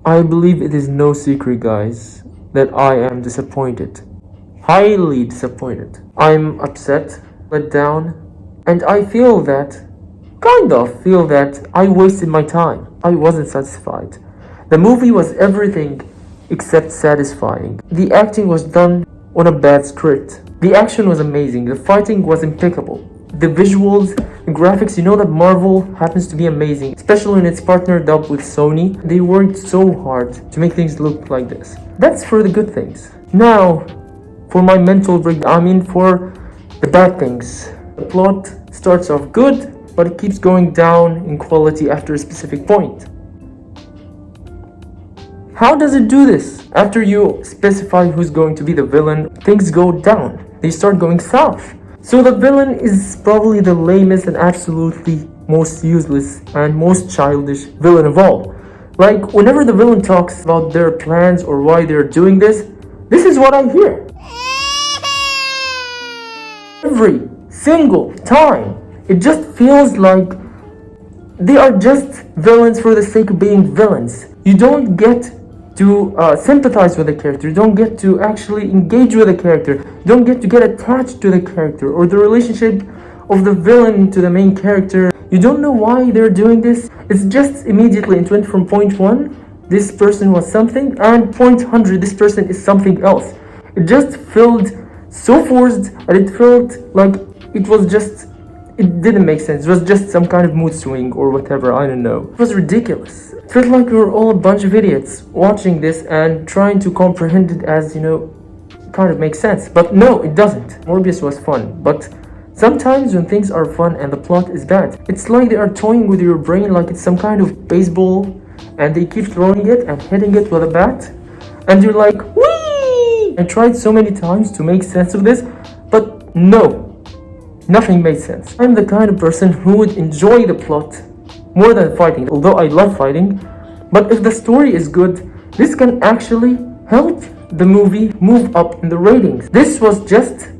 I believe it is no secret, guys, that I am disappointed. Highly disappointed. I'm upset, let down, and I feel that I wasted my time. I wasn't satisfied. The movie was everything except satisfying. The acting was done on a bad script. The action was amazing. The fighting was impeccable. The visuals, the graphics, you know that Marvel happens to be amazing, especially when it's partnered up with Sony. They worked so hard to make things look like this. That's for the good things. Now, for my mental breakdown, for the bad things. The plot starts off good, but it keeps going down in quality after a specific point. How does it do this? After you specify who's going to be the villain, things go down. They start going south. So the villain is probably the lamest and absolutely most useless and most childish villain of all. Like, whenever the villain talks about their plans or why they're doing this is what I hear. Every single time. It just feels like they are just villains for the sake of being villains. You don't get to sympathize with the character. You don't get to actually engage with the character. You don't get to get attached to the character or the relationship of the villain to the main character. You don't know why they're doing this. It's just immediately it went from point 1, this person was something, and point 100, this person is something else. It just felt so forced, and it felt like it didn't make sense. It was just some kind of mood swing or whatever, I don't know. It was ridiculous. It felt like we were all a bunch of idiots watching this and trying to comprehend it as, kind of makes sense. But no, it doesn't. Morbius was fun, but sometimes when things are fun and the plot is bad, it's like they are toying with your brain like it's some kind of baseball, and they keep throwing it and hitting it with a bat, and you're like, whee! I tried so many times to make sense of this, but no. Nothing made sense. I'm the kind of person who would enjoy the plot more than fighting, although I love fighting. But if the story is good, this can actually help the movie move up in the ratings. This was just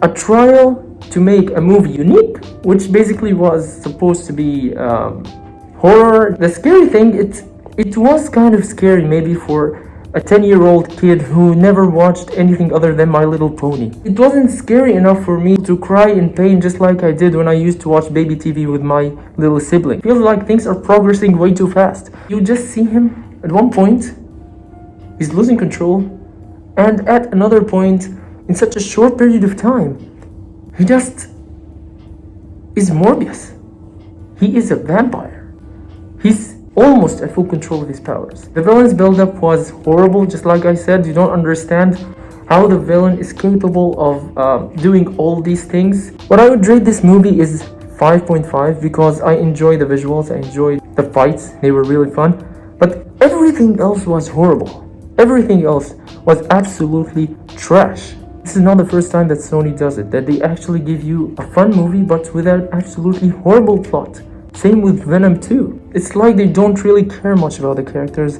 a trial to make a movie unique, which basically was supposed to be horror. The scary thing, it was kind of scary maybe for a 10-year-old kid who never watched anything other than My Little Pony. It wasn't scary enough for me to cry in pain just like I did when I used to watch baby TV with my little sibling. It feels like things are progressing way too fast. You just see him at one point, he's losing control, and at another point, in such a short period of time, he just is Morbius. He is a vampire. He's almost at full control of his powers. The villain's buildup was horrible, just like I said. You don't understand how the villain is capable of doing all these things. What I would rate this movie is 5.5 because I enjoy the visuals, I enjoyed the fights, they were really fun. But everything else was horrible. Everything else was absolutely trash. This is not the first time that Sony does it, that they actually give you a fun movie but with an absolutely horrible plot. Same with Venom 2. It's like they don't really care much about the characters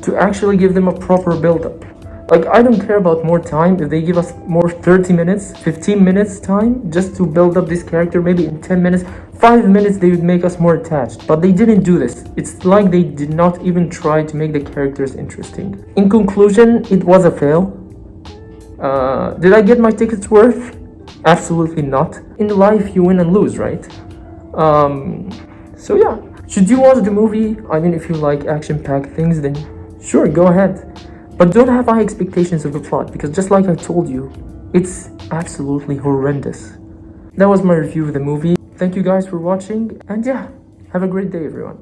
to actually give them a proper build-up. Like, I don't care about more time if they give us more 30 minutes, 15 minutes time just to build up this character. Maybe in 10 minutes, 5 minutes they would make us more attached. But they didn't do this. It's like they did not even try to make the characters interesting. In conclusion, it was a fail. Did I get my tickets worth? Absolutely not. In life, you win and lose, right? So yeah, should you watch the movie? I mean, if you like action-packed things, then sure, go ahead. But don't have high expectations of the plot, because just like I told you, it's absolutely horrendous. That was my review of the movie. Thank you guys for watching, and yeah, have a great day, everyone.